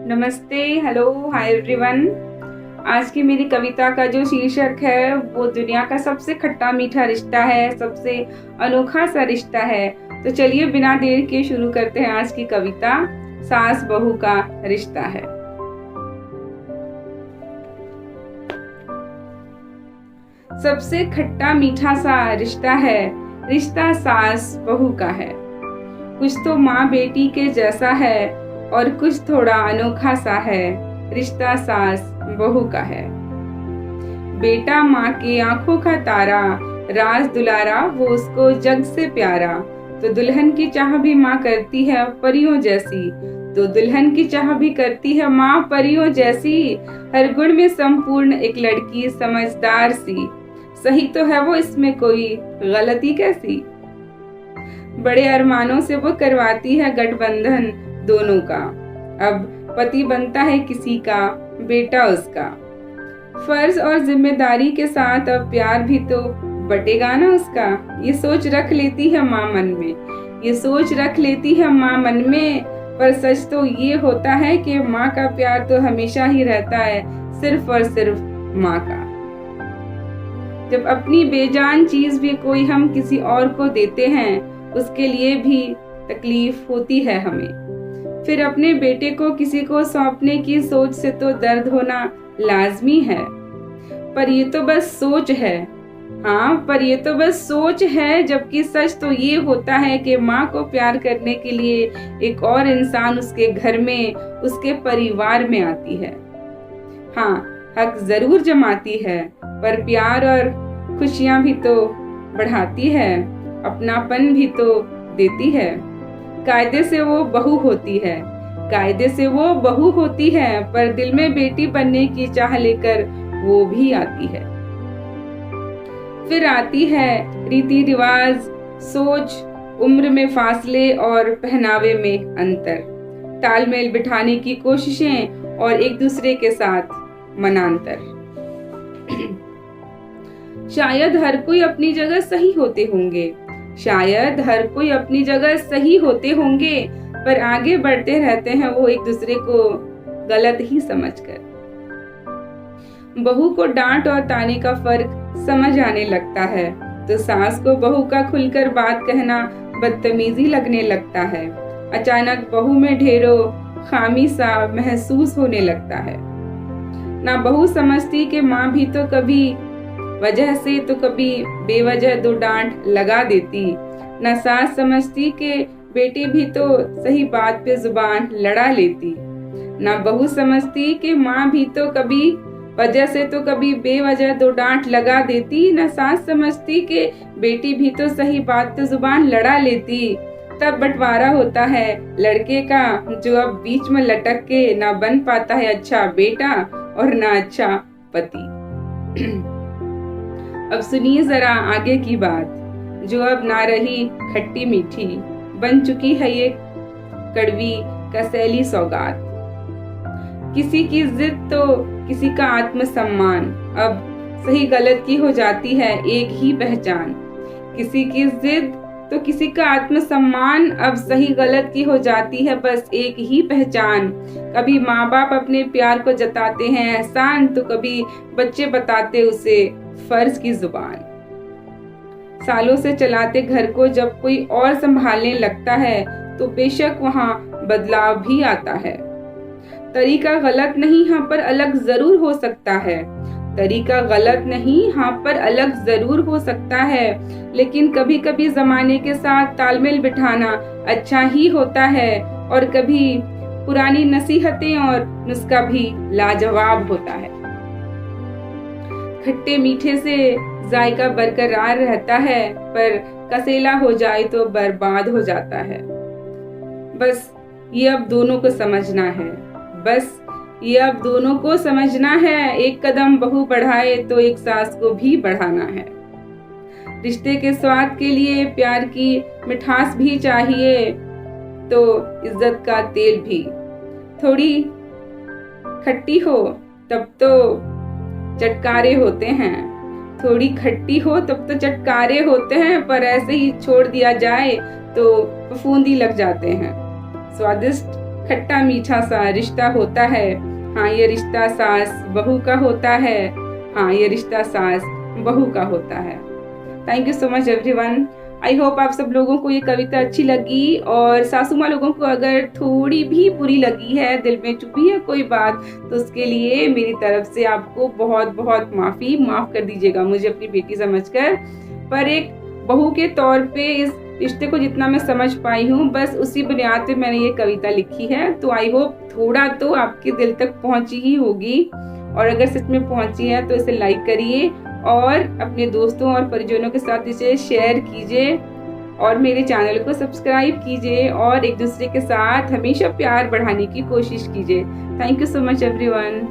नमस्ते, hello, hi everyone. आज की मेरी कविता का जो शीर्षक है वो दुनिया का सबसे खट्टा मीठा रिश्ता है, सबसे अनोखा सा रिश्ता है। तो चलिए बिना देर के शुरू करते हैं आज की कविता। सास बहू का रिश्ता है। सबसे खट्टा मीठा सा रिश्ता है, रिश्ता सास बहू का है। कुछ तो माँ बेटी के जैसा है और कुछ थोड़ा अनोखा सा है, रिश्ता सास बहू का है। बेटा माँ की आंखों का तारा, राज दुलारा वो उसको जग से प्यारा। तो दुल्हन की चाह भी माँ करती है परियों जैसी, तो दुल्हन की चाह भी करती है माँ परियों जैसी। हर गुण में संपूर्ण एक लड़की समझदार सी, सही तो है वो इसमें कोई गलती कैसी। बड़े अरमानों से वो करवाती है गठबंधन दोनों का। अब पति बनता है किसी का, बेटा उसका। फर्ज और जिम्मेदारी के साथ अब प्यार भी तो बटेगा ना उसका। ये सोच रख लेती है माँ मन में, ये सोच रख लेती है माँ मन में। पर सच तो ये होता है कि माँ का प्यार तो हमेशा ही रहता है, सिर्फ और सिर्फ माँ का। जब अपनी बेजान चीज भी कोई हम किसी और को देते हैं, उसके लिए भी तकलीफ होती है हमें। फिर अपने बेटे को किसी को सौंपने की सोच से तो दर्द होना लाजमी है। पर ये तो बस सोच है, हाँ, पर ये तो बस सोच है। जबकि सच तो ये होता है कि माँ को प्यार करने के लिए एक और इंसान उसके घर में, उसके परिवार में आती है। हाँ, हक जरूर जमाती है, पर प्यार और खुशियां भी तो बढ़ाती है, अपनापन भी तो देती है। कायदे से वो बहू होती है, कायदे से वो बहू होती है, पर दिल में बेटी बनने की चाह लेकर वो भी आती है। फिर आती है रीति रिवाज, सोच, उम्र में फासले और पहनावे में अंतर, तालमेल बिठाने की कोशिशें और एक दूसरे के साथ मनांतर। शायद हर कोई अपनी जगह सही होते होंगे, शायद हर कोई अपनी जगह सही होते होंगे, पर आगे बढ़ते रहते हैं वो एक दूसरे को गलत ही समझकर। बहू को डांट और ताने का फर्क समझ आने लगता है, तो सास को बहू का खुलकर बात कहना बदतमीजी लगने लगता है। अचानक बहू में ढेरों खामी सा महसूस होने लगता है। ना बहू समझती कि माँ भी तो कभी वजह से तो कभी बेवजह दो डांट लगा देती। न सास समझती कि बेटी भी तो सही बात पे जुबान लड़ा लेती। न बहू समझती कि माँ भी तो कभी वजह से तो कभी बेवजह दो डांट लगा देती। न सास समझती कि बेटी भी तो सही बात पे जुबान लड़ा लेती। तब बंटवारा होता है लड़के का, जो अब बीच में लटक के ना बन पाता है अच्छा बेटा और ना अच्छा पति। अब सुनिए जरा आगे की बात, जो अब ना रही खट्टी मीठी, बन चुकी है ये कड़वी कसैली सौगात। किसी की जिद तो किसी का आत्मसम्मान, अब सही गलत की हो जाती है एक ही पहचान। किसी की जिद तो किसी का आत्मसम्मान, अब सही गलत की हो जाती है बस एक ही पहचान। कभी माँ बाप अपने प्यार को जताते हैं एहसान, तो कभी बच्चे बताते उसे फर्ज की जुबान। सालों से चलाते घर को जब कोई और संभालने लगता है, तो बेशक वहाँ बदलाव भी आता है। तरीका गलत नहीं, हाँ पर अलग जरूर हो सकता है। तरीका गलत नहीं, हाँ पर अलग जरूर हो सकता है। लेकिन कभी कभी जमाने के साथ तालमेल बिठाना अच्छा ही होता है, और कभी पुरानी नसीहतें और नुस्खा भी लाजवाब होता है। खट्टे मीठे से जायका बरकरार रहता है, पर कसेला हो जाए तो बर्बाद हो जाता है। बस ये अब दोनों को समझना है, बस ये अब दोनों को समझना है। एक कदम बहू बढ़ाए तो एक सास को भी बढ़ाना है। रिश्ते के स्वाद के लिए प्यार की मिठास भी चाहिए, तो इज्जत का तेल भी। थोड़ी खट्टी हो तब तो चटकारे होते हैं, थोड़ी खट्टी हो तब तो चटकारे होते हैं, पर ऐसे ही छोड़ दिया जाए तो फफूंदी लग जाते हैं। स्वादिष्ट खट्टा मीठा सा रिश्ता होता है, हाँ ये रिश्ता सास बहू का होता है, हाँ ये रिश्ता सास बहू का होता है। Thank you so much everyone. I hope आप सब लोगों को ये कविता अच्छी लगी, और सासू माँ लोगों को अगर थोड़ी भी बुरी लगी है, दिल में चुभी है कोई बात, तो उसके लिए मेरी तरफ से आपको बहुत बहुत माफ़ कर दीजिएगा मुझे अपनी बेटी समझकर। पर एक बहू के तौर पे इस रिश्ते को जितना मैं समझ पाई हूँ, बस उसी बुनियाद पे मैंने ये कविता लिखी है। तो आई होप थोड़ा तो आपके दिल तक पहुँची ही होगी, और अगर सच में पहुँची है तो इसे लाइक करिए और अपने दोस्तों और परिजनों के साथ इसे शेयर कीजिए, और मेरे चैनल को सब्सक्राइब कीजिए, और एक दूसरे के साथ हमेशा प्यार बढ़ाने की कोशिश कीजिए। Thank you so much everyone.